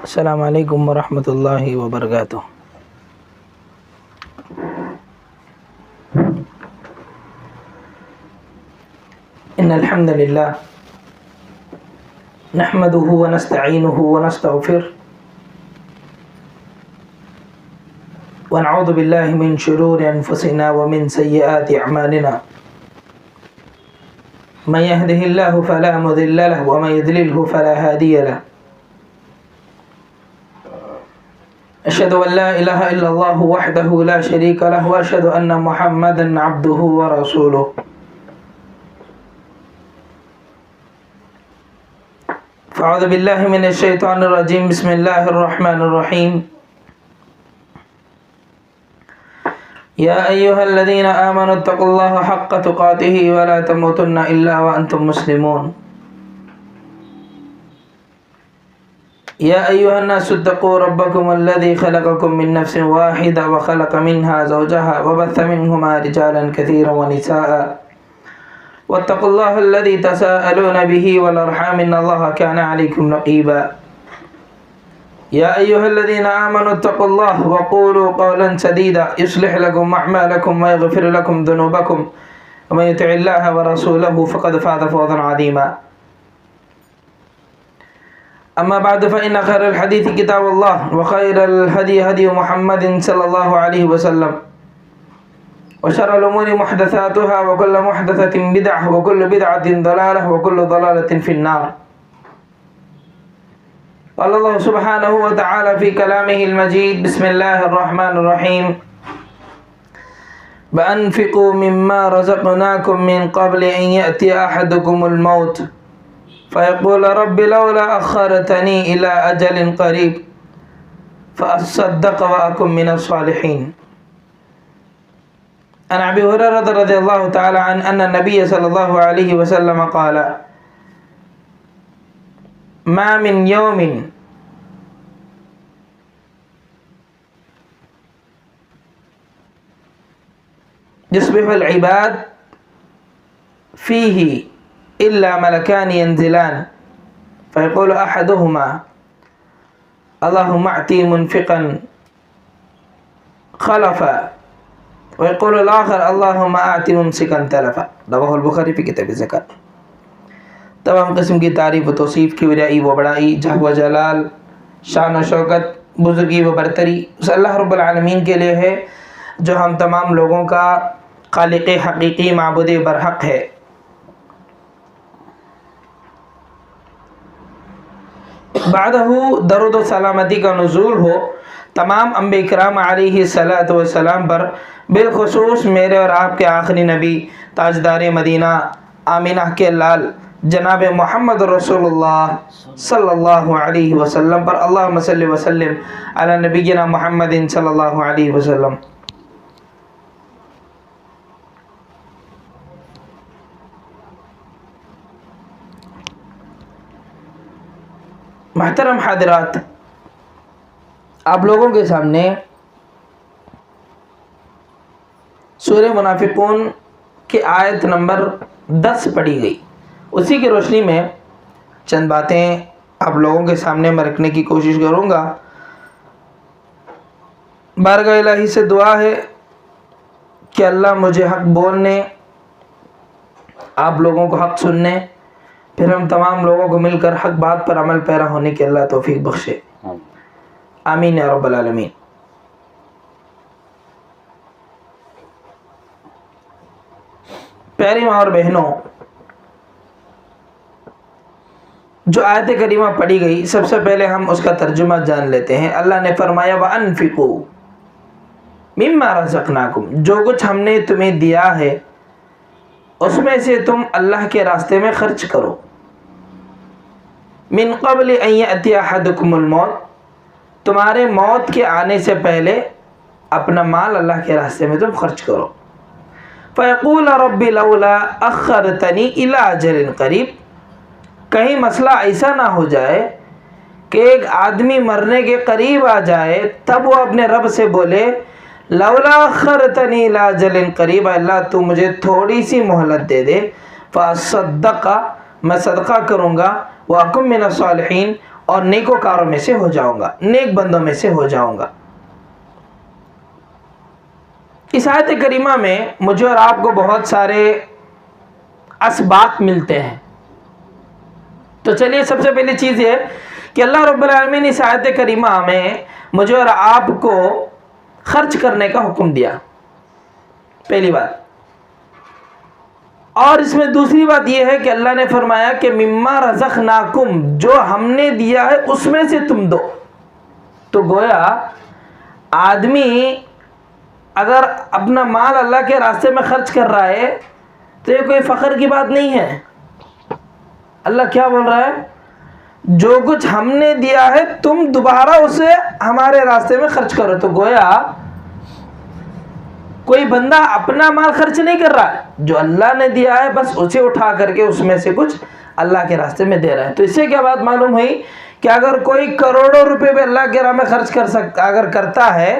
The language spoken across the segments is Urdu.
السلام علیکم ورحمۃ اللہ وبرکاتہ۔ ان الحمد للہ نحمده ونستعینه ونستغفره ونعوذ باللہ من شرور انفسنا ومن سیئات اعمالنا من يهده الله فلا مضل له ومن يضلله فلا هادي له أشهد أن لا إله إلا الله وحده لا شريك له وأشهد أن محمدا عبده ورسوله فأعوذ بالله من الشيطان الرجيم بسم الله الرحمن الرحيم يا أيها الذين آمنوا اتقوا الله حق تقاته ولا تموتن إلا وأنتم مسلمون يا أيها الناس اتقوا ربكم الذي خلقكم من نفس واحدة وخلق منها زوجها وبث منهما رجالا كثيرا ونساء واتقوا الله الذي تساءلون به والأرحام إن الله كان عليكم رقيبا يا أيها الذين آمنوا اتقوا الله وقولوا قولا سديدا يصلح لكم أعمالكم ويغفر لكم ذنوبكم ومن يطع الله ورسوله فقد فاز فوزا عظيما أما بعد فإن خير الحديث كتاب الله وخير الهدي هدي محمد صلى الله عليه وسلم وشر الأمور محدثاتها وكل محدثة بدعة وكل بدعة ضلالة وكل ضلالة في النار قال الله سبحانه وتعالى في كلامه المجيد بسم الله الرحمن الرحيم وأنفقوا مما رزقناكم من قبل أن يأتي أحدكم الموت فيقول رب لولا أخرتني إلى أجل قريب فأصدق وأكن من الصالحين عن أبي هريرة رضي الله تعالى عنه أن النبي صلى الله عليه وسلم قال ما من يوم يصبح العباد فيه إلا ملكان ينزلان فيقول أحدهما اللهم أعطي منفقا خلفا ويقول الآخر اللهم أعطي ممسكا تلفا رواه البخاری فی کتاب الزکوٰۃ۔ تمام قسم کی تعریف و توصیف کی وڈیائی و بڑائی، جہ و جلال، شان و شوکت، بزرگی و برتری اس اللہ رب العالمین کے لیے ہے جو ہم تمام لوگوں کا خالق حقیقی معبود برحق ہے۔ بعدہ درود و سلامتی کا نزول ہو تمام انبیاء کرام علیہ الصلاۃ والسلام پر، بالخصوص میرے اور آپ کے آخری نبی تاجدار مدینہ آمینہ کے لال جناب محمد رسول اللہ صلی اللہ علیہ وسلم پر۔ اللہم صلی وسلم علی نبینا محمد صلی اللہ علیہ وسلم۔ محترم حاضرات، آپ لوگوں کے سامنے سورہ منافقون کی آیت نمبر 10 پڑھی گئی، اسی کی روشنی میں چند باتیں آپ لوگوں کے سامنے میں رکھنے کی کوشش کروں گا۔ بارگاہ الہی سے دعا ہے کہ اللہ مجھے حق بولنے، آپ لوگوں کو حق سننے، پھر ہم تمام لوگوں کو مل کر حق بات پر عمل پیرا ہونے کی اللہ توفیق بخشے، آمین یا رب العالمین۔ پیاری ماں اور بہنوں، جو آیت کریمہ پڑھی گئی سب سے پہلے ہم اس کا ترجمہ جان لیتے ہیں۔ اللہ نے فرمایا وَأَنفِقُوا مِمَّا رَزَقْنَاكُمْ، جو کچھ ہم نے تمہیں دیا ہے اس میں سے تم اللہ کے راستے میں خرچ کرو۔ من قبل ان یأتی احدکم الموت، تمہارے موت کے آنے سے پہلے اپنا مال اللہ کے راستے میں تم خرچ کرو۔ فیقول رب لولا اخرتنی الی اجل قریب، کہیں مسئلہ ایسا نہ ہو جائے کہ ایک آدمی مرنے کے قریب آ جائے تب وہ اپنے رب سے بولے لولا اخرتنی الی اجل قریب، اللہ تو مجھے تھوڑی سی مہلت دے دے، فاصدق، میں صدقہ کروں گا، وَأَكُن مِّنَ الصَّالِحِينَ، اور نیکوکاروں میں سے ہو جاؤں گا، نیک بندوں میں سے ہو جاؤں گا۔ اس آیت کریمہ میں مجھے اور آپ کو بہت سارے اسباق ملتے ہیں۔ تو چلیے سب سے پہلی چیز یہ کہ اللہ رب العالمین نے اس آیت کریمہ میں مجھے اور آپ کو خرچ کرنے کا حکم دیا، پہلی بات۔ اور اس میں دوسری بات یہ ہے کہ اللہ نے فرمایا کہ مما رزقناکم، جو ہم نے دیا ہے اس میں سے تم دو۔ تو گویا آدمی اگر اپنا مال اللہ کے راستے میں خرچ کر رہا ہے تو یہ کوئی فخر کی بات نہیں ہے۔ اللہ کیا بول رہا ہے؟ جو کچھ ہم نے دیا ہے تم دوبارہ اسے ہمارے راستے میں خرچ کرو۔ تو گویا کوئی بندہ اپنا مال خرچ نہیں کر رہا ہے، جو اللہ نے دیا ہے بس اسے اٹھا کر کے اس میں سے کچھ اللہ کے راستے میں دے رہا ہے۔ تو اس سے کیا بات معلوم ہوئی کہ اگر کوئی کروڑوں روپے بھی اللہ کے راہ میں خرچ اگر کرتا ہے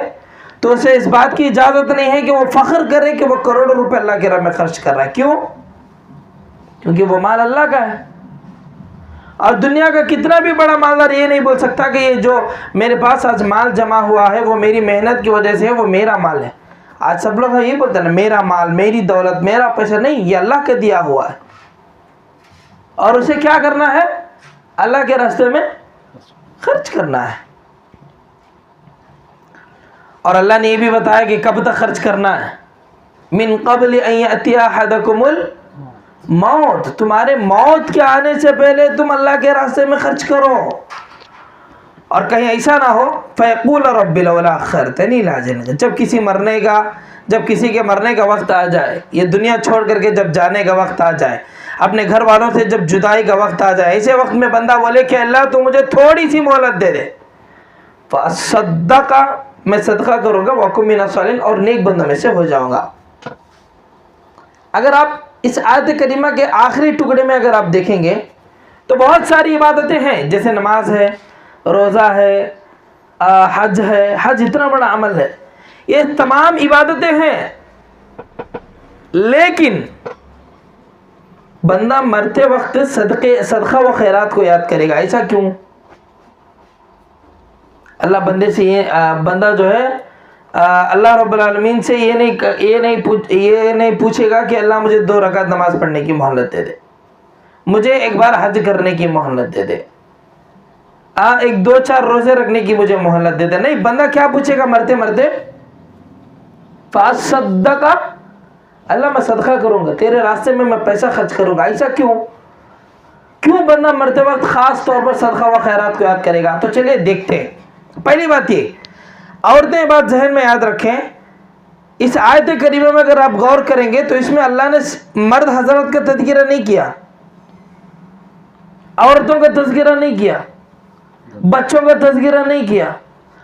تو اسے اس بات کی اجازت نہیں ہے کہ وہ فخر کرے کہ وہ کروڑوں روپے اللہ کے راہ میں خرچ کر رہا ہے۔ کیوں؟ کیونکہ وہ مال اللہ کا ہے۔ اور دنیا کا کتنا بھی بڑا مالدار یہ نہیں بول سکتا کہ یہ جو میرے پاس آج مال جمع ہوا ہے وہ میری محنت کی وجہ سے ہے، وہ میرا مال ہے۔ آج سب لوگ یہ بولتے ہیں نا، میرا مال، میری دولت، میرا پیسہ۔ نہیں، یہ اللہ کا دیا ہوا ہے، اور اسے کیا کرنا ہے؟ اللہ کے راستے میں خرچ کرنا ہے۔ اور اللہ نے یہ بھی بتایا کہ کب تک خرچ کرنا ہے، من قبل ان یأتی احدکم الموت، تمہارے موت کے آنے سے پہلے تم اللہ کے راستے میں خرچ کرو۔ اور کہیں ایسا نہ ہو فیقول رب لولا اخرتنی الی اجل، جب کسی کے مرنے کا وقت آ جائے، یہ دنیا چھوڑ کر کے جب جانے کا وقت آ جائے، اپنے گھر والوں سے جب جدائی کا وقت آ جائے، ایسے وقت میں بندہ بولے کہ اللہ تو مجھے تھوڑی سی مہلت دے دے، فاصدق، میں صدقہ کروں گا، وَأَكُن مِّنَ الصَّالِحِينَ، اور نیک بندوں میں سے ہو جاؤں گا۔ اگر آپ اس آیت کریمہ کے آخری ٹکڑے میں اگر آپ دیکھیں گے تو بہت ساری عبادتیں ہیں، جیسے نماز ہے، روزہ ہے، حج ہے۔ حج اتنا بڑا عمل ہے، یہ تمام عبادتیں ہیں، لیکن بندہ مرتے وقت صدقہ و خیرات کو یاد کرے گا۔ ایسا کیوں؟ اللہ بندے سے بندہ جو ہے اللہ رب العالمین سے یہ نہیں پوچھے گا کہ اللہ مجھے 2 رکعت نماز پڑھنے کی مہلت دے دے، مجھے ایک بار حج کرنے کی مہلت دے دے، 1-2-4 روزے رکھنے کی مجھے مہلت دے دے۔ نہیں، بندہ کیا پوچھے گا مرتے مرتے؟ فاصدق، اللہ میں صدقہ کروں گا، تیرے راستے میں پیسہ خرچ کروں گا۔ ایسا کیوں بندہ مرتے وقت خاص طور پر صدقہ و خیرات کو یاد کرے گا؟ تو چلیے دیکھتے ہیں۔ پہلی بات یہ، عورتیں بات ذہن میں یاد رکھیں، اس آیت کریمہ میں اگر آپ غور کریں گے تو اس میں اللہ نے مرد حضرات کا تذکرہ نہیں کیا، عورتوں کا تذکرہ نہیں کیا، بچوں کا تذکرہ نہیں کیا،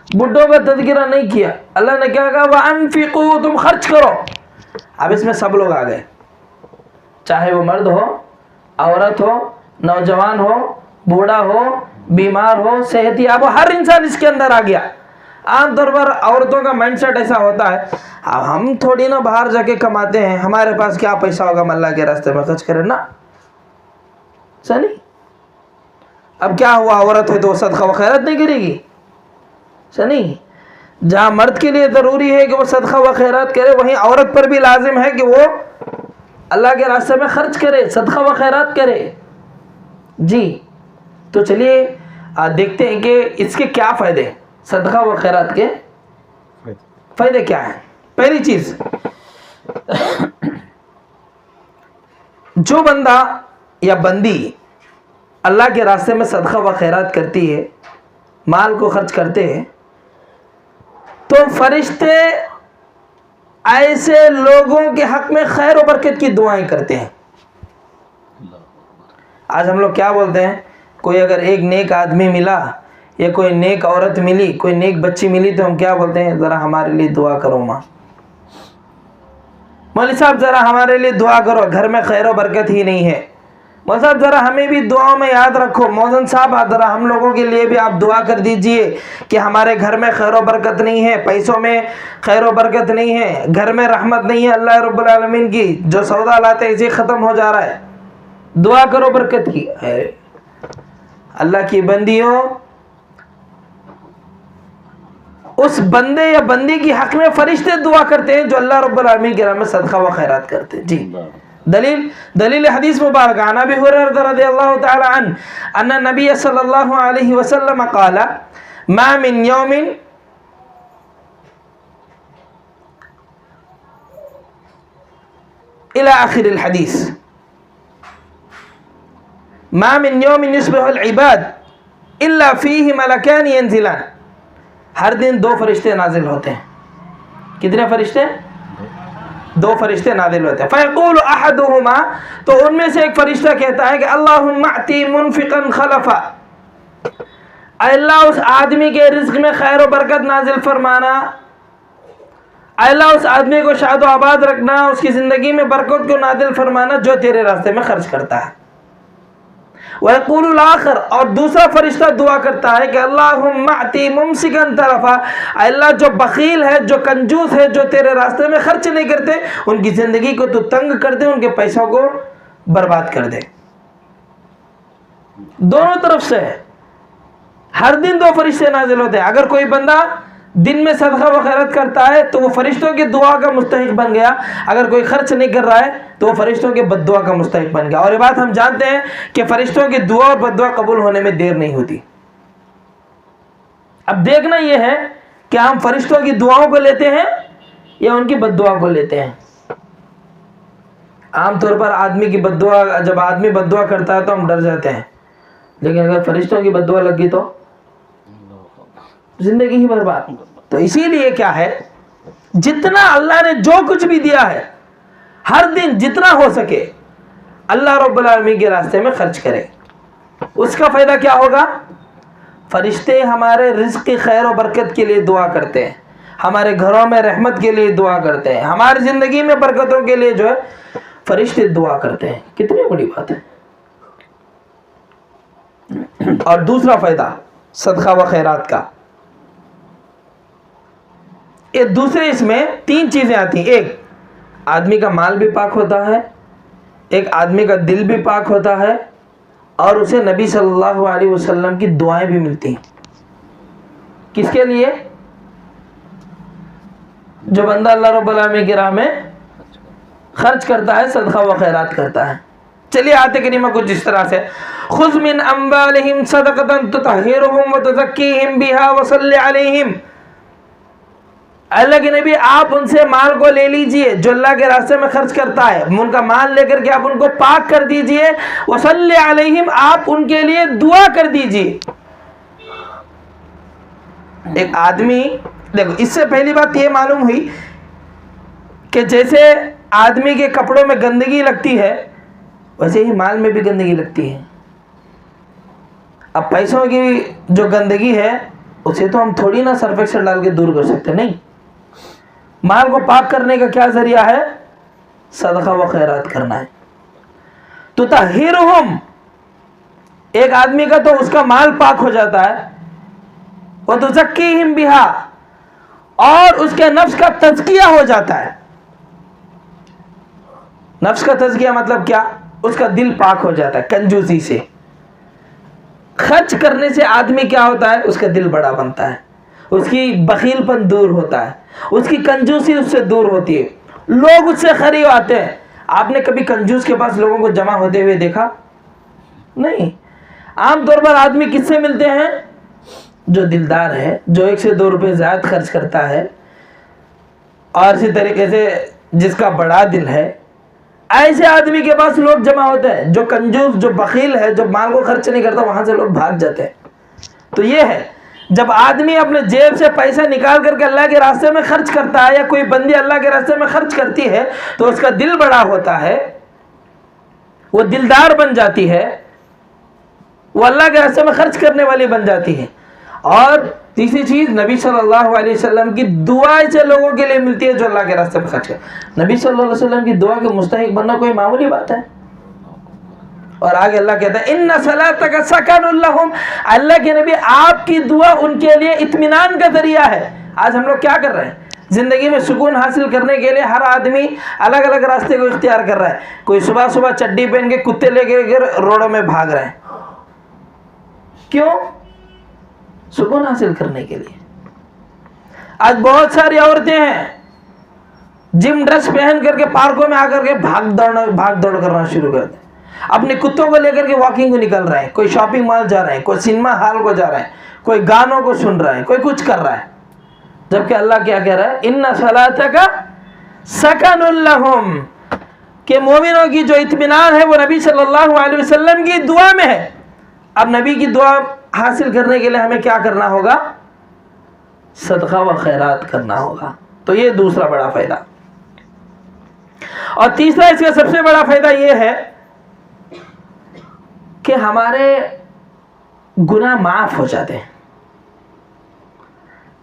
بڈھوں کا تذکرہ نہیں کیا۔ اللہ نے کیا کہا؟ وَأَنفِقُوا، تم خرچ کرو۔ اب اس میں سب لوگ آ گئے، چاہے وہ مرد ہو، عورت ہو، نوجوان ہو، بوڑھا ہو، بیمار ہو، صحت یاب ہو، ہر انسان اس کے اندر آ گیا۔ عام طور پر عورتوں کا مائنڈ سیٹ ایسا ہوتا ہے، اب ہم تھوڑی نا باہر جا کے کماتے ہیں، ہمارے پاس کیا پیسہ ہوگا ہم اللہ کے راستے میں خرچ کریں نا، صحیح؟ اب کیا ہوا، عورت ہے تو وہ صدقہ و خیرات نہیں کرے گی؟ صحیح؟ جہاں مرد کے لیے ضروری ہے کہ وہ صدقہ و خیرات کرے، وہیں عورت پر بھی لازم ہے کہ وہ اللہ کے راستے میں خرچ کرے، صدقہ و خیرات کرے۔ جی، تو چلیے دیکھتے ہیں کہ اس کے کیا فائدے، صدقہ و خیرات کے فائدے کیا ہیں۔ پہلی چیز، جو بندہ یا بندی اللہ کے راستے میں صدقہ و خیرات کرتی ہے، مال کو خرچ کرتے ہیں، تو فرشتے ایسے لوگوں کے حق میں خیر و برکت کی دعائیں کرتے ہیں۔ آج ہم لوگ کیا بولتے ہیں، کوئی اگر ایک نیک آدمی ملا یا کوئی نیک عورت ملی، کوئی نیک بچی ملی، تو ہم کیا بولتے ہیں؟ ذرا ہمارے لیے دعا کرو ماں، مولوی صاحب ذرا ہمارے لیے دعا کرو، گھر میں خیر و برکت ہی نہیں ہے، مولوی صاحب ذرا ہمیں بھی دعاؤں میں یاد رکھو، موزن صاحب ذرا ہم لوگوں کے لیے بھی آپ دعا کر دیجئے کہ ہمارے گھر میں خیر و برکت نہیں ہے، پیسوں میں خیر و برکت نہیں ہے، گھر میں رحمت نہیں ہے اللہ رب العالمین کی، جو سودا لاتے ہیں اسی ختم ہو جا رہا ہے۔ دعا کرو برکت کی. اللہ کی بندیوں، اس بندے یا بندی کی حق میں فرشتے دعا کرتے ہیں جو اللہ رب العالمین کے راہ میں صدقہ و خیرات کرتے ہیں. جی دلیل حدیث مبارک عن ابی ہریرہ رضی اللہ تعالی عنہ ان النبی صلی اللہ علیہ وسلم قال ما من یوم الى آخر الحدیث ما من یوم یصبح العباد الا فیہ ملکان ینزلان. ہر دن 2 فرشتے نازل ہوتے ہیں. کتنے فرشتے؟ 2 فرشتے نازل ہوتے ہیں. فیقول احدہما، تو ان میں سے ایک فرشتہ کہتا ہے کہ اللہم اعطی منفقا خلفا، اے اللہ اس آدمی کے رزق میں خیر و برکت نازل فرمانا، اے اللہ اس آدمی کو شاد و آباد رکھنا، اس کی زندگی میں برکت کو نازل فرمانا جو تیرے راستے میں خرچ کرتا ہے. وَيَقُولُ الْآخَرُ، اور دوسرا فرشتہ دعا کرتا ہے کہ اللہم اعطی ممسکا طرفا، اے اللہ جو بخیل ہے، جو کنجوس ہے، جو تیرے راستے میں خرچ نہیں کرتے، ان کی زندگی کو تو تنگ کر دے، ان کے پیسوں کو برباد کر دے. دونوں طرف سے ہر دن 2 فرشتے نازل ہوتے ہیں. اگر کوئی بندہ دن میں صدقہ و خیرات کرتا ہے تو وہ فرشتوں کی دعا کا مستحق بن گیا. اگر کوئی خرچ نہیں کر رہا ہے تو وہ فرشتوں کے بد دعا کا مستحق بن گیا. اور یہ بات ہم جانتے ہیں کہ فرشتوں کی دعا اور بد دعا قبول ہونے میں دیر نہیں ہوتی. اب دیکھنا یہ ہے کہ ہم فرشتوں کی دعاؤں کو لیتے ہیں یا ان کی بد دعا کو لیتے ہیں. عام طور پر آدمی کی بد دعا، جب آدمی بد دعا کرتا ہے تو ہم ڈر جاتے ہیں، لیکن اگر فرشتوں کی بد دعا لگ گئی تو زندگی ہی برباد. تو اسی لیے کیا ہے، جتنا اللہ نے جو کچھ بھی دیا ہے ہر دن جتنا ہو سکے اللہ رب العالمین کے راستے میں خرچ کرے. اس کا فائدہ کیا ہوگا؟ فرشتے ہمارے رزق کی خیر و برکت کے لیے دعا کرتے ہیں، ہمارے گھروں میں رحمت کے لیے دعا کرتے ہیں، ہماری زندگی میں برکتوں کے لیے جو ہے فرشتے دعا کرتے ہیں. کتنی بڑی بات ہے. اور دوسرا فائدہ صدقہ و خیرات کا، یہ دوسرے اس میں 3 چیزیں آتی ہیں. ایک، آدمی کا مال بھی پاک ہوتا ہے، ایک آدمی کا دل بھی پاک ہوتا ہے، اور اسے نبی صلی اللہ علیہ وسلم کی دعائیں بھی ملتی ہیں. کس کے لیے؟ جو بندہ اللہ رب العالمین کی راہ میں خرچ کرتا ہے، صدقہ و خیرات کرتا ہے. چلیے آیت کریمہ کچھ اس طرح سے، خذ من اموالہم صدقۃ تطہرہم وتزکیہم بہا وصلی علیہم. اللہ کے نبی آپ ان سے مال کو لے لیجئے جو اللہ کے راستے میں خرچ کرتا ہے، ان کا مال لے کر کے آپ ان کو پاک کر دیجئے. وصلی علیہم، آپ ان کے لیے دعا کر دیجئے. ایک آدمی، دیکھو اس سے پہلی بات یہ معلوم ہوئی کہ جیسے آدمی کے کپڑوں میں گندگی لگتی ہے ویسے ہی مال میں بھی گندگی لگتی ہے. اب پیسوں کی جو گندگی ہے اسے تو ہم تھوڑی نہ سرف ایکسل ڈال کے دور کر سکتے، نہیں. مال کو پاک کرنے کا کیا ذریعہ ہے؟ صدقہ و خیرات کرنا ہے. تو تطہرہم، ایک آدمی کا تو اس کا مال پاک ہو جاتا ہے، وتزکیہم بہا، اور اس کے نفس کا تزکیہ ہو جاتا ہے. نفس کا تزکیہ مطلب کیا؟ اس کا دل پاک ہو جاتا ہے. کنجوسی سے، خرچ کرنے سے آدمی کیا ہوتا ہے؟ اس کا دل بڑا بنتا ہے، اس کی بخیل پن دور ہوتا ہے، اس کی کنجوسی اس سے دور ہوتی ہے، لوگ اس سے قریب آتے ہیں. آپ نے کبھی کنجوس کے پاس لوگوں کو جمع ہوتے ہوئے دیکھا؟ نہیں. عام طور پر آدمی کس سے ملتے ہیں؟ جو دلدار ہے، جو 1 سے 2 روپے زیادہ خرچ کرتا ہے، اور اسی طریقے سے جس کا بڑا دل ہے، ایسے آدمی کے پاس لوگ جمع ہوتے ہیں. جو کنجوس، جو بخیل ہے، جو مال کو خرچ نہیں کرتا، وہاں سے لوگ بھاگ جاتے ہیں. تو یہ ہے، جب آدمی اپنے جیب سے پیسہ نکال کر کے اللہ کے راستے میں خرچ کرتا ہے، یا کوئی بندی اللہ کے راستے میں خرچ کرتی ہے، تو اس کا دل بڑا ہوتا ہے، وہ دلدار بن جاتی ہے، وہ اللہ کے راستے میں خرچ کرنے والی بن جاتی ہے. اور تیسری چیز، نبی صلی اللہ علیہ وسلم کی دعا سے لوگوں کے لیے ملتی ہے جو اللہ کے راستے میں خرچ کرتے. نبی صلی اللہ علیہ وسلم کی دعا کے مستحق بننا کوئی معمولی بات ہے. اور آگے اللہ کہتا ہے ان صلاتک سکن لہم، اللہ کے نبی آپ کی دعا ان کے لیے اطمینان کا ذریعہ ہے. آج ہم لوگ کیا کر رہے ہیں؟ زندگی میں سکون حاصل کرنے کے لیے ہر آدمی الگ الگ راستے کو اختیار کر رہا ہے. کوئی صبح صبح چڈی پہن کے کتے لے کے روڈوں میں بھاگ رہے ہیں. کیوں؟ سکون حاصل کرنے کے لیے. آج بہت ساری عورتیں ہیں جم ڈریس پہن کر کے پارکوں میں آ کر کے بھاگ دوڑ کرنا شروع کر دیں. اپنے کتوں کو لے کر کے واکنگ کو نکل رہے ہیں. کوئی شاپنگ مال جا رہے ہیں, کوئی سنیما ہال کو جا رہے ہیں, کوئی گانوں کو سن رہا ہے, کوئی کچھ کر رہا ہے. جبکہ اللہ کیا کہہ رہا ہے؟ ان صلاتک سکن لہم, کہ مومنوں کی جو اطمینان ہے وہ نبی صلی اللہ علیہ وسلم کی دعا میں ہے. اب نبی کی دعا حاصل کرنے کے لیے ہمیں کیا کرنا ہوگا؟ صدقہ و خیرات کرنا ہوگا. تو یہ دوسرا بڑا فائدہ. اور تیسرا اس کا سب سے بڑا فائدہ یہ ہے کہ ہمارے گناہ معاف ہو جاتے ہیں.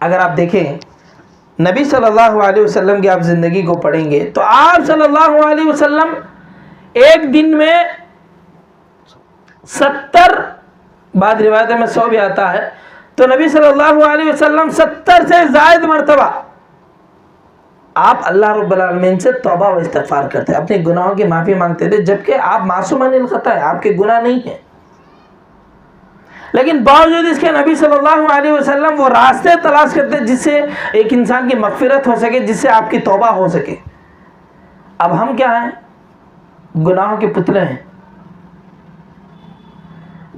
اگر آپ دیکھیں نبی صلی اللہ علیہ وسلم کی آپ زندگی کو پڑھیں گے تو آپ صلی اللہ علیہ وسلم ایک دن میں 70, بعد روایتوں میں 100 بھی آتا ہے, تو نبی صلی اللہ علیہ وسلم 70 سے زائد مرتبہ آپ اللہ رب العالمین سے توبہ و استغفار کرتے, اپنے گناہوں کی معافی مانگتے تھے, جبکہ آپ معصوم عن الخطا ہیں, آپ کے گناہ نہیں ہیں. لیکن باوجود اس کے نبی صلی اللہ علیہ وسلم وہ راستے تلاش کرتے جس سے ایک انسان کی مغفرت ہو سکے, جس سے آپ کی توبہ ہو سکے. اب ہم کیا ہیں؟ گناہوں کے پتلے ہیں.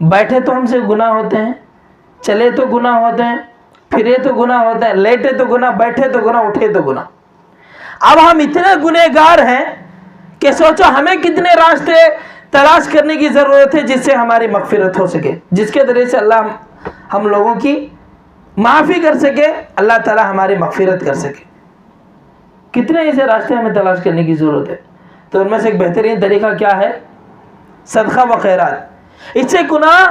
بیٹھے تو ہم سے گناہ ہوتے ہیں, چلے تو گناہ ہوتے ہیں, پھرے تو گناہ ہوتے ہیں, لیٹے تو گناہ, بیٹھے تو گناہ, اٹھے تو گناہ. اب ہم اتنے گنہگار ہیں کہ سوچو ہمیں کتنے راستے تلاش کرنے کی ضرورت ہے جس سے ہماری مغفرت ہو سکے, جس کے ذریعے سے اللہ ہم لوگوں کی معافی کر سکے, اللہ تعالی ہماری مغفرت کر سکے. کتنے ایسے راستے ہمیں تلاش کرنے کی ضرورت ہے. تو ان میں سے ایک بہترین طریقہ کیا ہے؟ صدقہ و خیرات. اس سے گناہ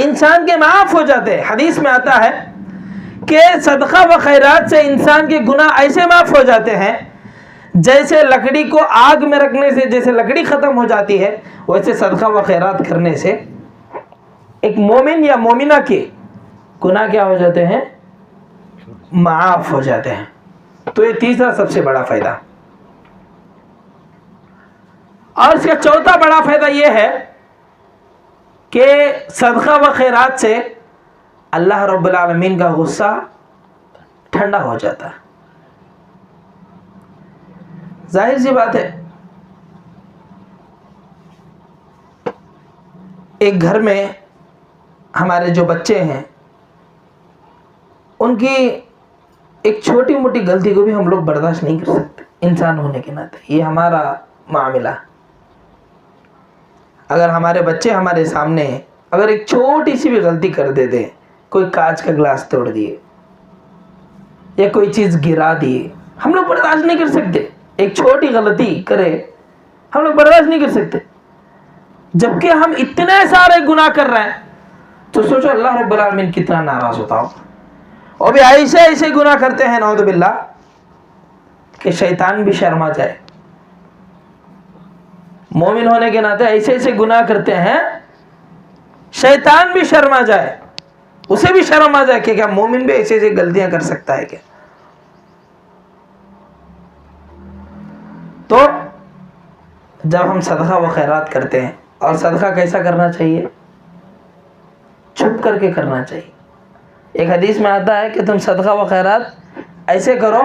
انسان کے معاف ہو جاتے ہیں. حدیث میں آتا ہے کہ صدقہ و خیرات سے انسان کے گناہ ایسے معاف ہو جاتے ہیں جیسے لکڑی کو آگ میں رکھنے سے جیسے لکڑی ختم ہو جاتی ہے, ویسے صدقہ و خیرات کرنے سے ایک مومن یا مومنہ کے گناہ کیا ہو جاتے ہیں؟ معاف ہو جاتے ہیں. تو یہ تیسرا سب سے بڑا فائدہ. اور اس کا چوتھا بڑا فائدہ یہ ہے کہ صدقہ و خیرات سے اللہ رب العالمین کا غصہ ٹھنڈا ہو جاتا ہے. ظاہر سی بات ہے, ایک گھر میں ہمارے جو بچے ہیں ان کی ایک چھوٹی موٹی غلطی کو بھی ہم لوگ برداشت نہیں کر سکتے انسان ہونے کے ناطے. یہ ہمارا معاملہ. اگر ہمارے بچے ہمارے سامنے اگر ایک چھوٹی سی بھی غلطی کر دیتے, کوئی کانچ کا گلاس توڑ دیے یا کوئی چیز گرا دیے, ہم لوگ برداشت نہیں کر سکتے. ایک چھوٹی غلطی کرے ہم لوگ برداشت نہیں کر سکتے, جبکہ ہم اتنے سارے گناہ کر رہے ہیں. تو سوچو اللہ رب العالمین کتنا ناراض ہوتا ہو. اور بھی ایسے گناہ کرتے ہیں نعوذ باللہ کہ شیطان بھی شرما جائے. مومن ہونے کے ناطے ایسے گناہ کرتے ہیں شیطان بھی شرما جائے, اسے بھی شرم آ جائے کہ کیا مومن بھی ایسے غلطیاں کر سکتا ہے کیا. تو جب ہم صدقہ و خیرات کرتے ہیں, اور صدقہ کیسا کرنا چاہیے؟ چھپ کر کے کرنا چاہیے. ایک حدیث میں آتا ہے کہ تم صدقہ و خیرات ایسے کرو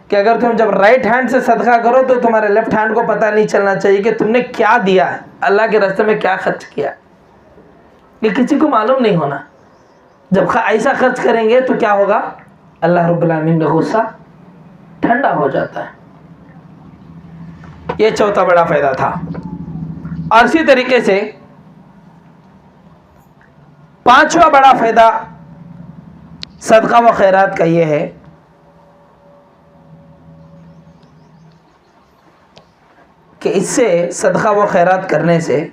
کہ اگر تم جب رائٹ ہینڈ سے صدقہ کرو تو تمہارے لیفٹ ہینڈ کو پتہ نہیں چلنا چاہیے کہ تم نے کیا دیا ہے, اللہ کے راستے میں کیا خرچ کیا. یہ کسی کو معلوم نہیں ہونا. جب ایسا خرچ کریں گے تو کیا ہوگا؟ اللہ رب العالمین کا غصہ ٹھنڈا ہو جاتا ہے. یہ چوتھا بڑا فائدہ تھا. اور اسی طریقے سے پانچواں بڑا فائدہ صدقہ و خیرات کا یہ ہے کہ اس سے صدقہ و خیرات کرنے سے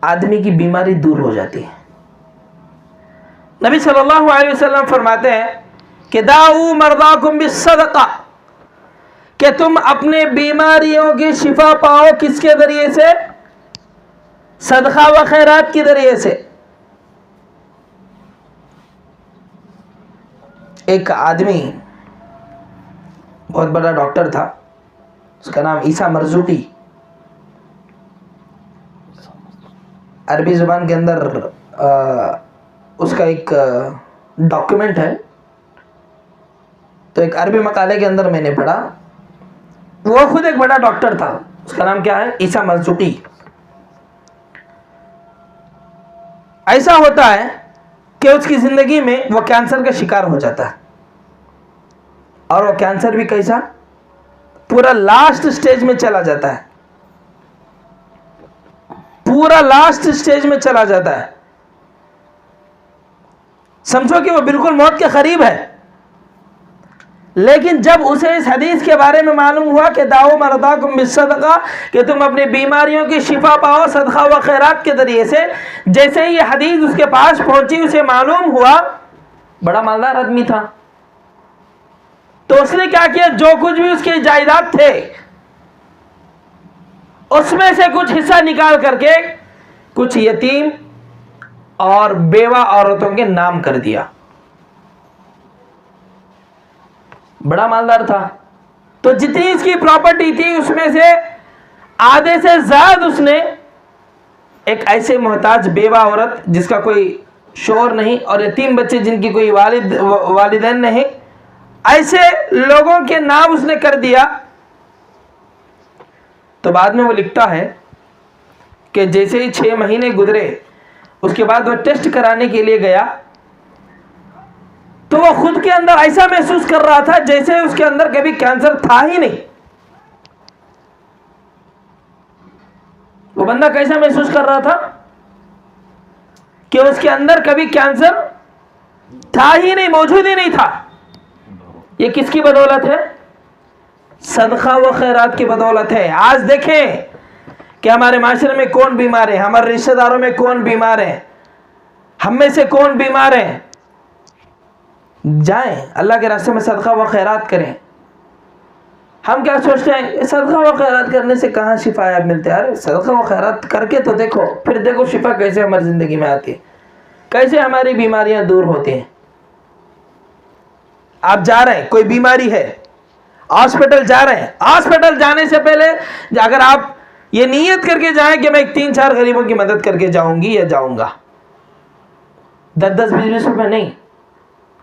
آدمی کی بیماری دور ہو جاتی ہے. نبی صلی اللہ علیہ وسلم فرماتے ہیں کہ داؤ مرضاکم بالصدقہ, کہ تم اپنے بیماریوں کی شفا پاؤ کس کے ذریعے سے؟ صدقہ و خیرات کے ذریعے سے. ایک آدمی بہت بڑا ڈاکٹر تھا، اس کا نام عیسیٰ مرزوقی. عربی زبان کے اندر اس کا ایک ڈاکیومنٹ ہے. تو ایک عربی مقالے کے اندر میں نے پڑھا، وہ خود ایک بڑا ڈاکٹر تھا، اس کا نام کیا ہے؟ عیسیٰ مرزوقی. ایسا ہوتا ہے کہ اس کی زندگی میں وہ کینسر کا شکار ہو جاتا ہے، اور وہ کینسر بھی کیسا پورا لاسٹ سٹیج میں چلا جاتا ہے، پورا لاسٹ سٹیج میں چلا جاتا ہے. سمجھو کہ وہ بالکل موت کے قریب ہے. لیکن جب اسے اس حدیث کے بارے میں معلوم ہوا کہ داؤ مرضاکم بالصدقہ، کہ تم اپنی بیماریوں کی شفا پاؤ صدقہ و خیرات کے ذریعے سے، جیسے ہی یہ حدیث اس کے پاس پہنچی اسے معلوم ہوا، بڑا مالدار آدمی تھا، تو اس نے کیا کیا، جو کچھ بھی اس کے جائیداد تھے اس میں سے کچھ حصہ نکال کر کے کچھ یتیم اور بیوہ عورتوں کے نام کر دیا. بڑا مالدار تھا، تو جتنی اس کی پراپرٹی تھی اس میں سے آدھے سے زیادہ اس نے ایک ایسے محتاج بیوہ عورت جس کا کوئی شوہر نہیں، اور یتیم بچے جن کی کوئی والدین نہیں، ایسے لوگوں کے نام اس نے کر دیا. تو بعد میں وہ لکھتا ہے کہ جیسے ہی 6 مہینے گزرے، اس کے بعد وہ ٹیسٹ کرانے کے لیے گیا، تو وہ خود کے اندر ایسا محسوس کر رہا تھا جیسے اس کے اندر کبھی کینسر تھا ہی نہیں. وہ بندہ کیسا محسوس کر رہا تھا کہ اس کے اندر کبھی کینسر تھا ہی نہیں، موجود ہی نہیں تھا. یہ کس کی بدولت ہے؟ صدقہ و خیرات کی بدولت ہے. آج دیکھیں کہ ہمارے معاشرے میں کون بیمار ہے، ہمارے رشتہ داروں میں کون بیمار ہے، ہم میں سے کون بیمار ہے. جائیں اللہ کے راستے میں صدقہ و خیرات کریں. ہم کیا سوچتے ہیں، صدقہ و خیرات کرنے سے کہاں شفا ملتے ہیں؟ ارے صدقہ و خیرات کر کے تو دیکھو، پھر دیکھو شفا کیسے ہماری زندگی میں آتی ہے، کیسے ہماری بیماریاں دور ہوتی ہیں. آپ جا رہے ہیں، کوئی بیماری ہے، ہاسپٹل جا رہے ہیں، ہاسپٹل جانے سے پہلے اگر آپ یہ نیت کر کے جائیں کہ میں 3-4 غریبوں کی مدد کر کے جاؤں گی یا جاؤں گا، 10-10 20 روپے نہیں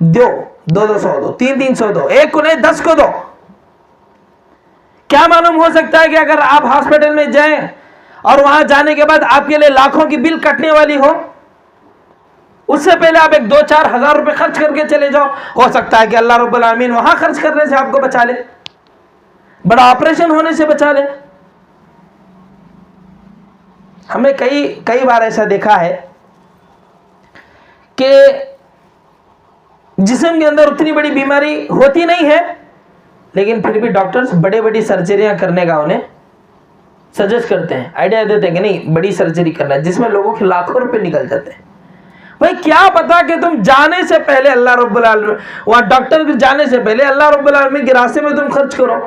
دو، 200 دو، 300 دو، 1 کو نہیں 10 کو دو. کیا معلوم ہو سکتا ہے کہ اگر آپ ہاسپٹل میں جائیں اور وہاں جانے کے بعد آپ کے لیے لاکھوں کی بل کٹنے والی ہو، اس سے پہلے آپ 2-4 ہزار روپے خرچ کر کے چلے جاؤ، ہو سکتا ہے کہ اللہ رب العالمین وہاں خرچ کرنے سے آپ کو بچا لے، بڑا آپریشن ہونے سے بچا لے. ہم نے کئی بار ایسا دیکھا ہے کہ جسم کے اندر اتنی بڑی بیماری ہوتی نہیں ہے، لیکن پھر بھی ڈاکٹرز بڑی سرجریاں کرنے کا انہیں سجیسٹ کرتے ہیں، آئیڈیا دیتے ہیں کہ نہیں بڑی سرجری کرنا ہے، جس میں لوگوں کے لاکھوں روپے نکل جاتے ہیں. بھائی کیا پتا کہ تم جانے سے پہلے اللہ رب العالمین وہاں ڈاکٹر کے جانے سے پہلے اللہ رب العالمین کے راستے میں تم خرچ کرو،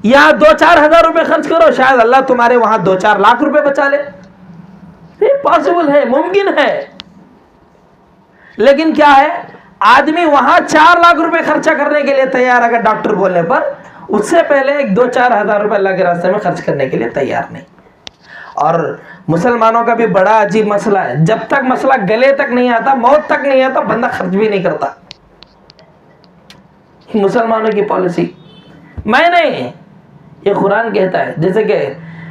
یا 2-4 ہزار روپے خرچ کرو، شاید اللہ تمہارے وہاں 2-4 لاکھ روپے بچا لے. یہ پاسبل ہے، ممکن ہے. لیکن کیا ہے، آدمی وہاں 4 لاکھ روپے خرچہ کرنے کے لیے تیار، اگر ڈاکٹر بولنے پر اس سے پہلے 2-4 ہزار روپے اللہ کے راستے میں خرچ کرنے کے لیے تیار نہیں. اور مسلمانوں کا بھی بڑا عجیب مسئلہ ہے، جب تک مسئلہ گلے تک نہیں آتا، موت تک نہیں آتا، بندہ خرچ بھی نہیں کرتا. مسلمانوں کی پالیسی میں نہیں، یہ قرآن کہتا ہے. جیسے کہ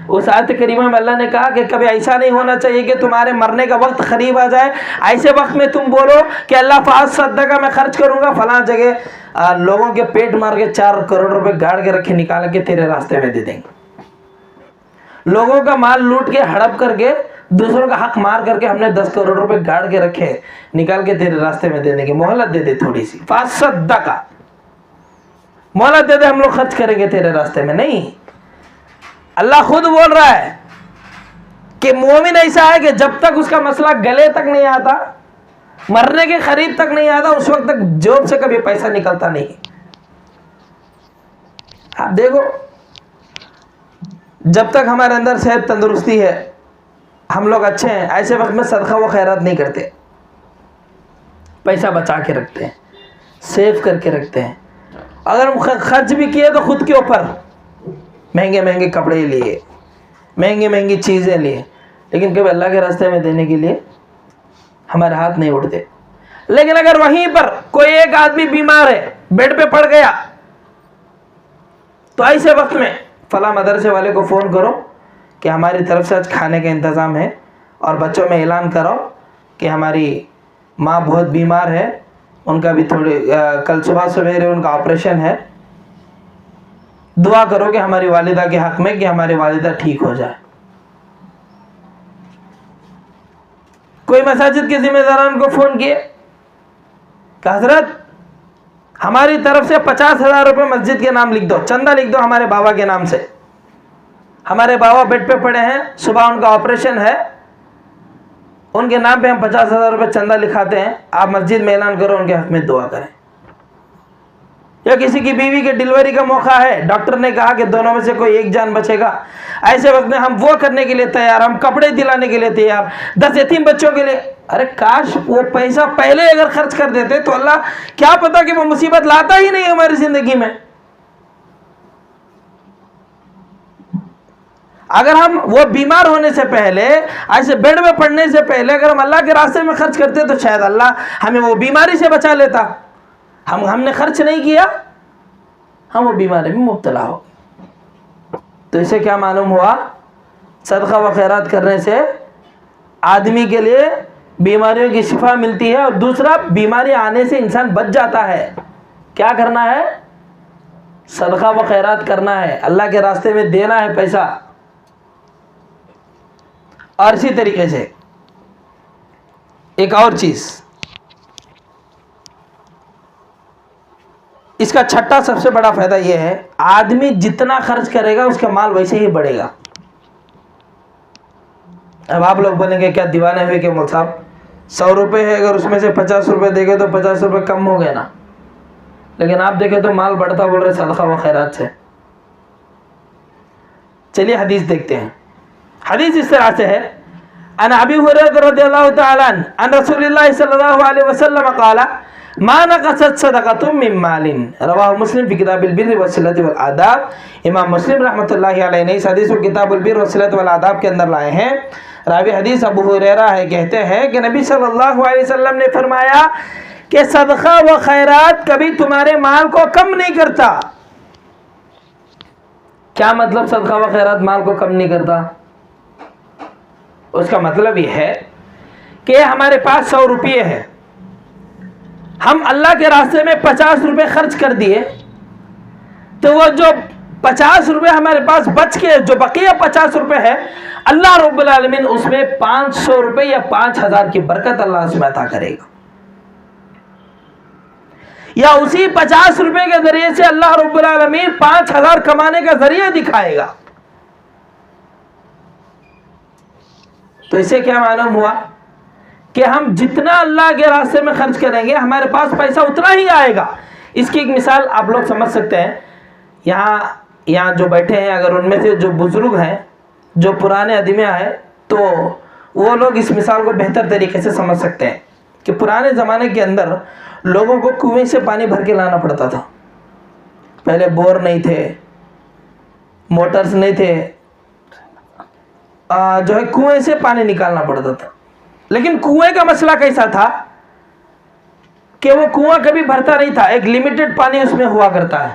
اس آیت کریمہ میں اللہ نے کہا کہ کبھی ایسا نہیں ہونا چاہیے کہ تمہارے مرنے کا وقت قریب آ جائے، ایسے وقت میں تم بولو کہ اللہ فاض صدقہ میں خرچ کروں گا فلاں جگہ، لوگوں کے پیٹ مار کے 4 کروڑ روپے گاڑ کے رکھے نکال کے تیرے راستے میں دے دیں گے. لوگوں کا مال لوٹ کے ہڑپ کر کے، دوسروں کا حق مار کر کے ہم نے 10 کروڑ روپے گاڑ کے رکھے، نکال کے تیرے راستے میں دے دیں گے. مہلت دے دے تھوڑی سی، فاض صدقہ مہلت دے دے، ہم لوگ خرچ کریں گے تیرے راستے میں. نہیں، اللہ خود بول رہا ہے کہ مومن ایسا ہے کہ جب تک اس کا مسئلہ گلے تک نہیں آتا، مرنے کے قریب تک نہیں آتا، اس وقت تک جوب سے کبھی پیسہ نکلتا نہیں. آپ دیکھو، جب تک ہمارے اندر صحت تندرستی ہے، ہم لوگ اچھے ہیں، ایسے وقت میں صدقہ و خیرات نہیں کرتے. پیسہ بچا کے رکھتے ہیں, سیو کر کے رکھتے ہیں. اگر ہم خرچ بھی کیے تو خود کے اوپر مہنگے مہنگے کپڑے لیے, مہنگی مہنگی چیزیں لیے, لیکن کبھی اللہ کے راستے میں دینے کے لیے ہمارے ہاتھ نہیں اٹھتے. لیکن اگر وہیں پر کوئی ایک آدمی بیمار ہے, بیڈ پہ پڑ گیا, تو ایسے وقت میں فلاں مدرسے والے کو فون کرو کہ ہماری طرف سے آج کھانے کا انتظام ہے, اور بچوں میں اعلان کرو کہ ہماری ماں بہت بیمار ہے, ان کا بھی کل صبح سویرے ان کا آپریشن ہے, دعا کرو کہ ہماری والدہ کے حق میں کہ ہماری والدہ ٹھیک ہو جائے. کوئی مساجد کے ذمہ داران کو فون کیے کہ حضرت ہماری طرف سے 50,000 روپے مسجد کے نام لکھ دو, چندہ لکھ دو ہمارے بابا کے نام سے, ہمارے بابا بیڈ پہ پڑے ہیں, صبح ان کا آپریشن ہے, ان کے نام پہ ہم 50,000 روپے چندہ لکھاتے ہیں, آپ مسجد میں اعلان کرو, ان کے حق میں دعا کریں. یا کسی کی بیوی کے ڈیلیوری کا موقع ہے, ڈاکٹر نے کہا کہ دونوں میں سے کوئی ایک جان بچے گا, ایسے وقت میں ہم وہ کرنے کے لیے تیار, ہم کپڑے دلانے کے لیے تیار, 10 یتیم بچوں کے لیے. ارے کاش وہ پیسہ پہلے اگر خرچ کر دیتے تو اللہ کیا پتا کہ وہ مصیبت لاتا ہی نہیں ہماری زندگی میں. اگر ہم وہ بیمار ہونے سے پہلے, ایسے بیڈ میں پڑنے سے پہلے اگر ہم اللہ کے راستے میں خرچ کرتے تو شاید اللہ ہمیں وہ بیماری سے بچا لیتا. ہم نے خرچ نہیں کیا, ہم وہ بیماری میں مبتلا ہو. تو اسے کیا معلوم ہوا, صدقہ و خیرات کرنے سے آدمی کے لیے بیماریوں کی شفا ملتی ہے, اور دوسرا بیماری آنے سے انسان بچ جاتا ہے. کیا کرنا ہے؟ صدقہ و خیرات کرنا ہے, اللہ کے راستے میں دینا ہے پیسہ. اور اسی طریقے سے ایک اور چیز, اس کا چھٹا سب سے بڑا فائدہ یہ ہے, آدمی جتنا خرچ کرے گا اس کا مال ویسے ہی بڑھے گا. اب آپ لوگ بولیں گے کیا دیوانے ہوئے کہ مول صاحب 100 روپے ہے, اگر اس میں سے 50 روپے دے گے تو 50 روپے کم ہو گئے نا. لیکن آپ دیکھیں تو مال بڑھتا بول رہے صدقہ و خیرات سے. چلیے حدیث دیکھتے ہیں. حدیث اس طرح سے ہے, ان ابی ہریرہ رضی اللہ تعالی عنہ ان رسول اللہ صلی اللہ علیہ وسلم قال ما نقصت صدقۃ من مال, رواہ مسلم فی کتاب البر والصلۃ والآداب. امام مسلم رحمۃ اللہ علیہ نے اس حدیث کو کتاب البر والصلۃ والآداب کے اندر لائے ہیں. راوی حدیث ابو ہریرہ ہے, کہتے ہیں کہ نبی صلی اللہ علیہ وسلم نے فرمایا کہ صدقہ و خیرات کبھی تمہارے مال کو کم نہیں کرتا. کیا مطلب صدقہ و خیرات مال کو کم نہیں کرتا؟ اس کا مطلب یہ ہے کہ ہمارے پاس 100 روپے ہیں, ہم اللہ کے راستے میں 50 روپے خرچ کر دیے, تو وہ جو 50 روپے ہمارے پاس بچ کے جو بقیہ 50 روپے ہے, اللہ رب العالمین اس میں 500 روپے یا 5,000 کی برکت اللہ اس میں عطا کرے گا. یا اسی 50 روپے کے ذریعے سے اللہ رب العالمین 5,000 کمانے کا ذریعہ دکھائے گا. تو اسے کیا معلوم ہوا کہ ہم جتنا اللہ کے راستے میں خرچ کریں گے ہمارے پاس پیسہ اتنا ہی آئے گا. اس کی ایک مثال آپ لوگ سمجھ سکتے ہیں. یہاں جو بیٹھے ہیں, اگر ان میں سے جو بزرگ ہیں, جو پرانے ادیمیہ ہیں, تو وہ لوگ اس مثال کو بہتر طریقے سے سمجھ سکتے ہیں کہ پرانے زمانے کے اندر لوگوں کو کنویں سے پانی بھر کے لانا پڑتا تھا. پہلے بور نہیں تھے, موٹرز نہیں تھے, جو ہے کنویں سے پانی نکالنا پڑتا تھا. لیکن کنویں کا مسئلہ کیسا تھا کہ وہ کنواں کبھی بھرتا نہیں تھا, ایک لمیٹڈ پانی اس میں ہوا کرتا ہے.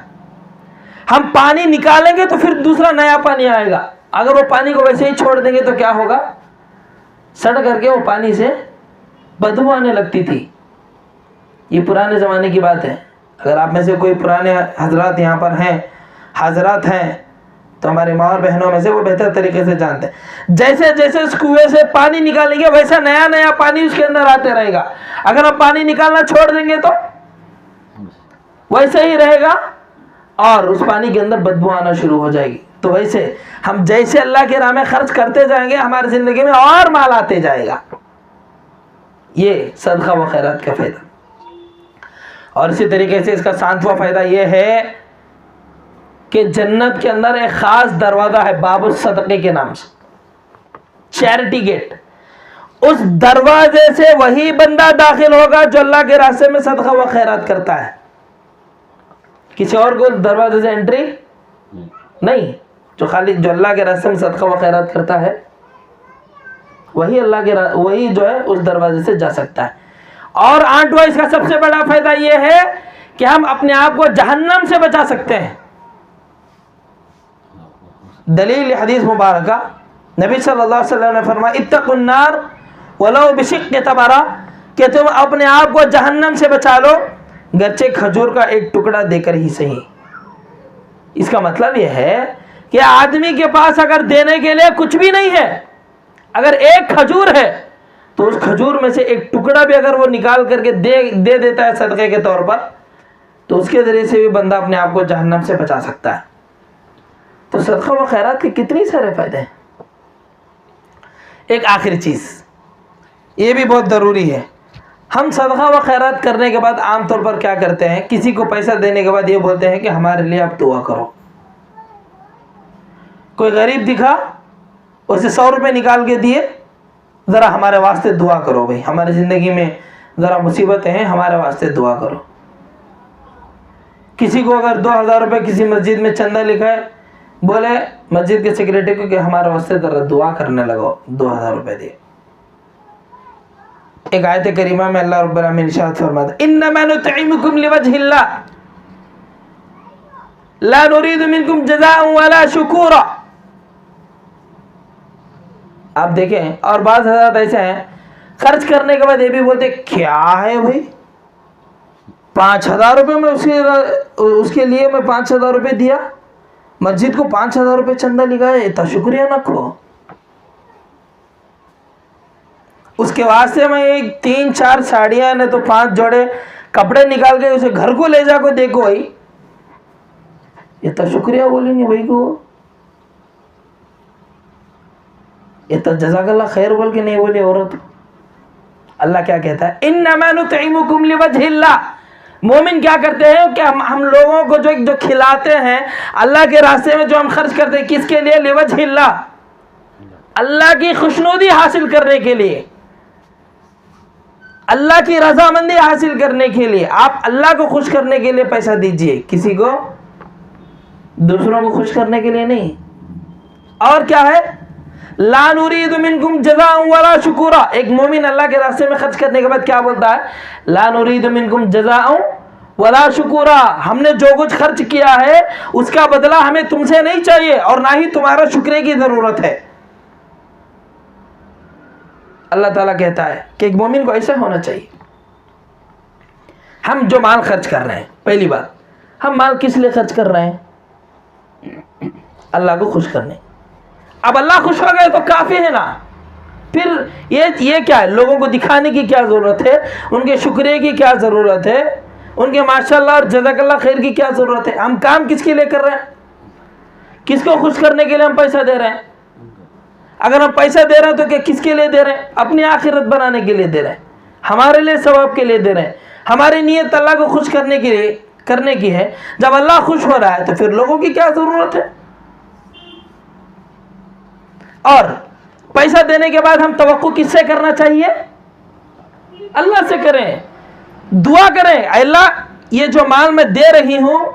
ہم پانی نکالیں گے تو پھر دوسرا نیا پانی آئے گا. اگر وہ پانی کو ویسے ہی چھوڑ دیں گے تو کیا ہوگا, سڑ کر کے وہ پانی سے بدبو آنے لگتی تھی. یہ پرانے زمانے کی بات ہے. اگر آپ میں سے کوئی پرانے حضرات یہاں پر ہیں, حضرات ہیں, تو ہمارے ماں اور بہنوں میں سے وہ بہتر طریقے سے جانتے ہیں. جیسے جیسے اس کنویں سے پانی نکالیں گے ویسا نیا نیا پانی اس کے اندر آتے رہے گا. اگر ہم پانی نکالنا چھوڑ دیں گے تو ویسے ہی رہے گا اور اس پانی کے اندر بدبو آنا شروع ہو جائے گی. تو ویسے ہم جیسے اللہ کے راہ میں خرچ کرتے جائیں گے ہماری زندگی میں اور مال آتے جائے گا. یہ صدقہ و خیرات کا فائدہ. اور اسی طریقے سے اس کا 7واں فائدہ یہ ہے کہ جنت کے اندر ایک خاص دروازہ ہے باب الصدقے کے نام سے, چیریٹی گیٹ. اس دروازے سے وہی بندہ داخل ہوگا جو اللہ کے راستے میں صدقہ و خیرات کرتا ہے. کسی اور کو دروازے سے انٹری نہیں. جو اللہ کے راستے میں صدقہ و خیرات کرتا ہے وہی وہی جو ہے اس دروازے سے جا سکتا ہے. اور آنٹوا اس کا سب سے بڑا فائدہ یہ ہے کہ ہم اپنے آپ کو جہنم سے بچا سکتے ہیں. دلیل حدیث مبارکہ نبی صلی اللہ علیہ وسلم نے فرمایا اتقوا النار ولو بشق تمرہ کہ تم اپنے آپ کو جہنم سے بچا لو گرچہ کھجور کا ایک ٹکڑا دے کر ہی صحیح. اس کا مطلب یہ ہے کہ آدمی کے پاس اگر دینے کے لیے کچھ بھی نہیں ہے, اگر ایک کھجور ہے تو اس کھجور میں سے ایک ٹکڑا بھی اگر وہ نکال کر کے دے دیتا ہے صدقے کے طور پر تو اس کے ذریعے سے بھی بندہ اپنے آپ کو جہنم سے بچا سکتا ہے. تو صدقہ و خیرات کے کتنی سارے فائدے ہیں. ایک آخری چیز یہ بھی بہت ضروری ہے. ہم صدقہ و خیرات کرنے کے بعد عام طور پر کیا کرتے ہیں, کسی کو پیسہ دینے کے بعد یہ بولتے ہیں کہ ہمارے لیے آپ دعا کرو. کوئی غریب دکھا, اسے 100 روپے نکال کے دیے, ذرا ہمارے واسطے دعا کرو بھائی, ہماری زندگی میں ذرا مصیبتیں ہیں, ہمارے واسطے دعا کرو. کسی کو اگر 2000 روپے کسی مسجد میں چندہ لکھا ہے, بولے مسجد کے سیکریٹری کو کہ ہمارے واسطے ذرا دعا کرنے لگو, 2000 روپے دیے. ایک آیت کریمہ میں اللہ رب العالمین ارشاد فرماتا ہے انما نطعمکم لوجہ اللہ لا نريد منکم جزاء ولا شکورا. آپ دیکھیں, اور بعض حضرات ایسے ہیں خرچ کرنے کے بعد یہ بھی بولتے کیا ہے بھائی 5000 روپے میں اس کے لیے میں 5000 روپے دیا, مسجد کو 5000 روپے چندہ لگایا, اتنا شکریہ نہ کھو. اس کے واسطے میں ایک 3-4 ساڑیاں نے تو 5 جوڑے کپڑے نکال کے اسے گھر کو لے جا کو دیکھو بھائی, اتنا شکریہ بولیں گے بھائی کو, اتنا جزاک اللہ خیر بول کے نہیں بولے عورت. اللہ کیا کہتا ہے انما نطعمکم لوجہ اللہ. مومن کیا کرتے ہیں کہ ہم لوگوں کو جو کھلاتے ہیں اللہ کے راستے میں جو ہم خرچ کرتے ہیں, کس کے لیے؟ لوجہ اللہ, اللہ کی خوشنودی حاصل کرنے کے لیے, اللہ کی رضامندی حاصل کرنے کے لیے. آپ اللہ کو خوش کرنے کے لیے پیسہ دیجئے, کسی کو دوسروں کو خوش کرنے کے لیے نہیں. اور کیا ہے لا نريد منکم جزاء ولا شکورا. ایک مومن اللہ کے راستے میں خرچ کرنے کے بعد کیا بولتا ہے لا نريد منکم جزاء ولا شکورا. ہم نے جو کچھ خرچ کیا ہے اس کا بدلہ ہمیں تم سے نہیں چاہیے اور نہ ہی تمہارا شکرے کی ضرورت ہے. اللہ تعالیٰ کہتا ہے کہ ایک مومن کو ایسا ہونا چاہیے. ہم جو مال خرچ کر رہے ہیں, پہلی بات ہم مال کس لیے خرچ کر رہے ہیں؟ اللہ کو خوش کرنے. اب اللہ خوش ہو گئے تو کافی ہے نا. پھر یہ کیا ہے, لوگوں کو دکھانے کی کیا ضرورت ہے, ان کے شکریہ کی کیا ضرورت ہے, ان کے ماشاءاللہ اور جزاک اللہ خیر کی کیا ضرورت ہے؟ ہم کام کس کے لیے کر رہے ہیں؟ کس کو خوش کرنے کے لیے ہم پیسہ دے رہے ہیں؟ اگر ہم پیسہ دے رہے ہیں تو کہ کس کے لیے دے رہے ہیں؟ اپنی آخرت بنانے کے لیے دے رہے ہیں, ہمارے لیے ثواب کے لیے دے رہے ہیں. ہماری نیت اللہ کو خوش کرنے کے لیے کرنے کی ہے. جب اللہ خوش ہو رہا ہے تو پھر لوگوں کی کیا ضرورت ہے؟ اور پیسہ دینے کے بعد ہم توقع کس سے کرنا چاہیے؟ اللہ سے کریں, دعا کریں اے اللہ یہ جو مال میں دے رہی ہوں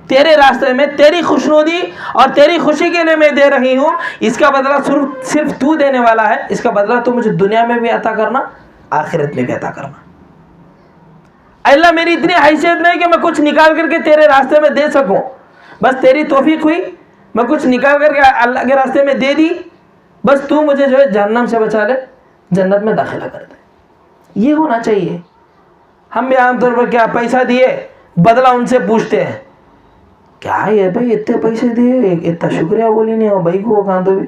تیرے راستے میں, تیری خوشنودی اور تیری خوشی کے لیے میں دے رہی ہوں, اس کا بدلہ صرف تو دینے والا ہے. اس کا بدلہ تو مجھے دنیا میں بھی عطا کرنا, آخرت میں بھی عطا کرنا. اے اللہ میری اتنی حیثیت نہیں کہ میں کچھ نکال کر کے تیرے راستے میں دے سکوں, بس تیری توفیق ہوئی میں کچھ نکال کر کے اللہ کے راستے میں دے دی, بس تو مجھے جو ہے جہنم سے بچا لے, جنت میں داخلہ کر دے. یہ ہونا چاہیے. ہم بھی عام طور پر کیا پیسہ دیے بدلہ ان سے پوچھتے ہیں, کیا ہے بھائی اتنے پیسے دیے, اتنا شکریہ بولی نہیں ہو بھائی کو کہاں تو بھی,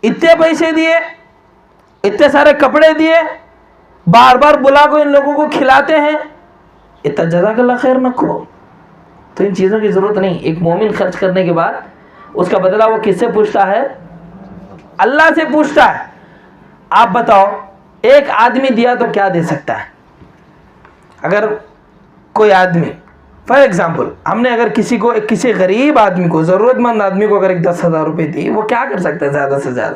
اتنے پیسے دیے, اتنے سارے کپڑے دیے, بار بار بلا کو ان لوگوں کو کھلاتے ہیں, اتنا جزاک اللہ خیر نہ کھو. تو ان چیزوں کی ضرورت نہیں. ایک مومن خرچ کرنے کے بعد اس کا بدلہ وہ کس سے پوچھتا ہے؟ اللہ سے پوچھتا ہے. آپ بتاؤ ایک آدمی دیا تو کیا دے سکتا ہے؟ اگر کوئی آدمی فار ایگزامپل ہم نے اگر کسی غریب آدمی کو, ضرورت مند آدمی کو اگر 10,000 روپے دی, وہ کیا کر سکتا ہے؟ زیادہ سے زیادہ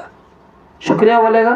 شکریہ بولے گا,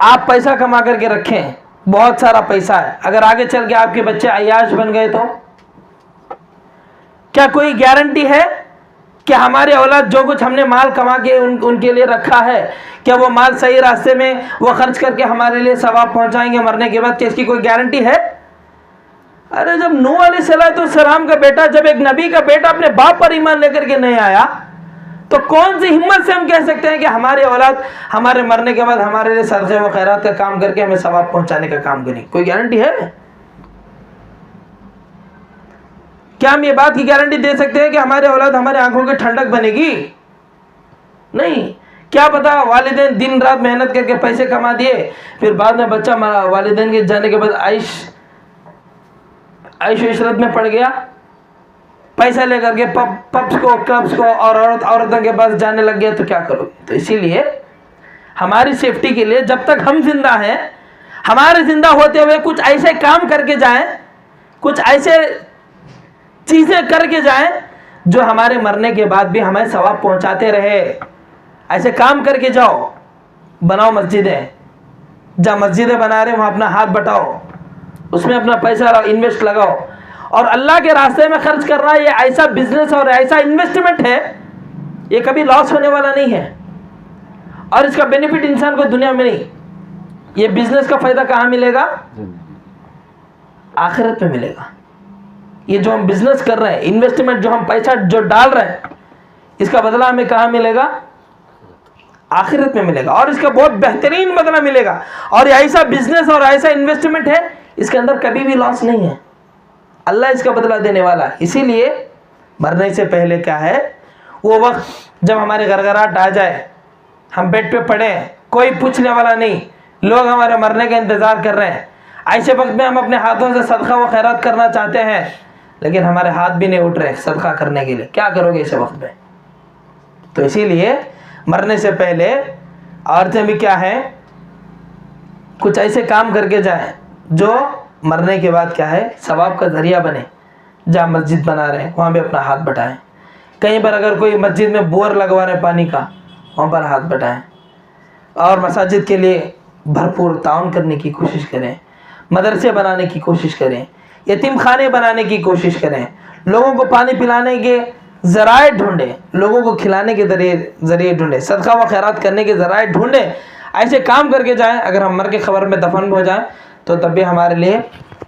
آپ پیسہ کما کر کے رکھیں، بہت سارا پیسہ ہے، اگر آگے چل کے آپ کے بچے عیاش بن گئے تو کیا کوئی گارنٹی ہے کہ ہمارے اولاد جو کچھ ہم نے مال کما کے ان کے لیے رکھا ہے، کیا وہ مال صحیح راستے میں وہ خرچ کر کے ہمارے لیے ثواب پہنچائیں گے مرنے کے بعد؟ کیا اس کی کوئی گارنٹی ہے؟ ارے جب نوح علیہ السلام کا بیٹا، جب ایک نبی کا بیٹا اپنے باپ پر ایمان لے کر کے نہیں آیا، تو کون سی ہمت سے ہم کہہ سکتے ہیں کہ ہمارے اولاد ہمارے مرنے کے بعد ہمارے لیے صدقے و خیرات کا کام کر کے ہمیں ثواب پہنچانے کا کام کریں؟ کوئی گارنٹی ہے؟ کیا ہم یہ بات کی گارنٹی دے سکتے ہیں کہ ہمارے اولاد ہمارے آنکھوں کی ٹھنڈک بنے گی؟ نہیں. کیا پتا والدین دن رات محنت کر کے پیسے کما دیے، پھر بعد میں بچہ والدین کے جانے کے بعد عیش و عشرت میں پڑ گیا، پیسہ لے کر کے پبس کو کلبس کو اور عورتوں کے پاس جانے لگ گیا، تو کیا کرو گے؟ تو اسی لیے ہماری سیفٹی کے لیے جب تک ہم زندہ ہیں، ہمارے زندہ ہوتے ہوئے کچھ ایسے کام کر کے جائیں، کچھ ایسے چیزیں کر کے جائیں جو ہمارے مرنے کے بعد بھی ہمیں ثواب پہنچاتے رہے. ایسے کام کر کے جاؤ. بناؤ مسجدیں، جہاں مسجدیں بنا رہے وہاں اپنا ہاتھ بٹاؤ، اس میں اپنا پیسہ انویسٹ لگاؤ. اور اللہ کے راستے میں خرچ کرنا یہ ایسا بزنس اور ایسا انویسٹمنٹ ہے، یہ کبھی لاس ہونے والا نہیں ہے، اور اس کا بینیفٹ انسان کو دنیا میں نہیں. یہ بزنس کا فائدہ کہاں ملے گا؟ آخرت میں ملے گا. یہ جو ہم بزنس کر رہے ہیں، انویسٹمنٹ جو ہم پیسہ جو ڈال رہے ہیں، اس کا بدلہ ہمیں کہاں ملے گا؟ آخرت میں ملے گا، اور اس کا بہت بہترین بدلہ ملے گا. اور یہ ایسا بزنس اور ایسا انویسٹمنٹ ہے، اس کے اندر کبھی بھی لاس نہیں ہے. اللہ اس کا بدلہ دینے والا ہے. اسی لیے مرنے سے پہلے کیا ہے، وہ وقت جب ہمارے گھرگھراہٹ آ جائے، ہم بیڈ پہ پڑے، کوئی پوچھنے والا نہیں، لوگ ہمارے مرنے کا انتظار کر رہے ہیں، ایسے وقت میں ہم اپنے ہاتھوں سے صدقہ و خیرات کرنا چاہتے ہیں، لیکن ہمارے ہاتھ بھی نہیں اٹھ رہے صدقہ کرنے کے لیے. کیا کرو گے اس وقت میں؟ تو اسی لیے مرنے سے پہلے عورتیں بھی کیا ہیں، کچھ ایسے کام کر کے جائیں جو مرنے کے بعد کیا ہے، ثواب کا ذریعہ بنے. جہاں مسجد بنا رہے ہیں وہاں بھی اپنا ہاتھ بٹائیں. کہیں پر اگر کوئی مسجد میں بور لگوا رہے پانی کا، وہاں پر ہاتھ بٹائیں. اور مساجد کے لیے بھرپور تعاون کرنے کی کوشش کریں، مدرسے بنانے کی کوشش کریں، یتیم خانے بنانے کی کوشش کریں، لوگوں کو پانی پلانے کے ذرائع ڈھونڈیں، لوگوں کو کھلانے کے ذریعے ڈھونڈیں، صدقہ و خیرات کرنے کے ذرائع ڈھونڈیں. ایسے کام کر کے جائیں. اگر ہم مر کے خبر میں دفن ہو جائیں تو تب بھی ہمارے لیے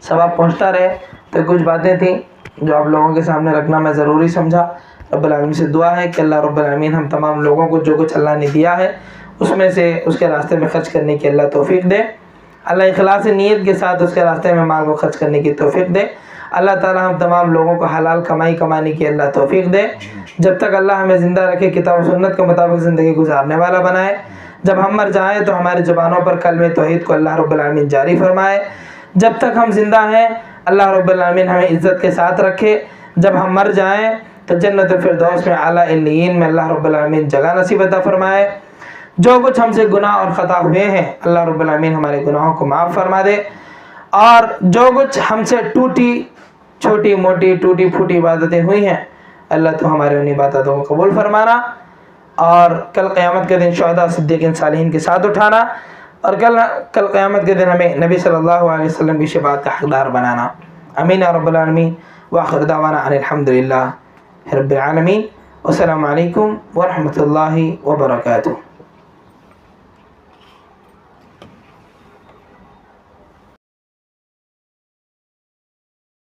ثواب پہنچتا رہے. تو کچھ باتیں تھیں جو آپ لوگوں کے سامنے رکھنا میں ضروری سمجھا. رب العالمین سے دعا ہے کہ اللہ رب العالمین ہم تمام لوگوں کو جو کچھ اللہ نے دیا ہے اس میں سے اس کے راستے میں خرچ کرنے کی اللہ توفیق دے. اللہ اخلاص نیت کے ساتھ اس کے راستے میں مال کو خرچ کرنے کی توفیق دے. اللہ تعالی ہم تمام لوگوں کو حلال کمانے کی اللہ توفیق دے. جب تک اللہ ہمیں زندہ رکھے کتاب و سنت کے مطابق زندگی گزارنے والا بنائے. جب ہم مر جائیں تو ہماری زبانوں پر کلمہ توحید کو اللہ رب العالمین جاری فرمائے. جب تک ہم زندہ ہیں اللہ رب العالمین ہمیں عزت کے ساتھ رکھے. جب ہم مر جائیں تو جنت الفردوس میں اعلیٰ علیین میں اللہ رب العالمین جگہ نصیب عطا فرمائے. جو کچھ ہم سے گناہ اور خطا ہوئے ہیں اللہ رب العالمین ہمارے گناہوں کو معاف فرما دے. اور جو کچھ ہم سے چھوٹی موٹی ٹوٹی پھوٹی عبادتیں ہوئی ہیں اللہ تو ہمارے ان عبادتوں کو قبول فرمانا. اور کل قیامت کے دن شہداء صدیقین صالحین کے ساتھ اٹھانا. اور کل قیامت کے دن ہمیں نبی صلی اللہ علیہ وسلم کی شفاعت کا حقدار بنانا. امین یا رب العالمین. وآخر دعوانا ان الحمدللہ رب العالمین. والسلام علیکم ورحمۃ اللہ وبرکاتہ.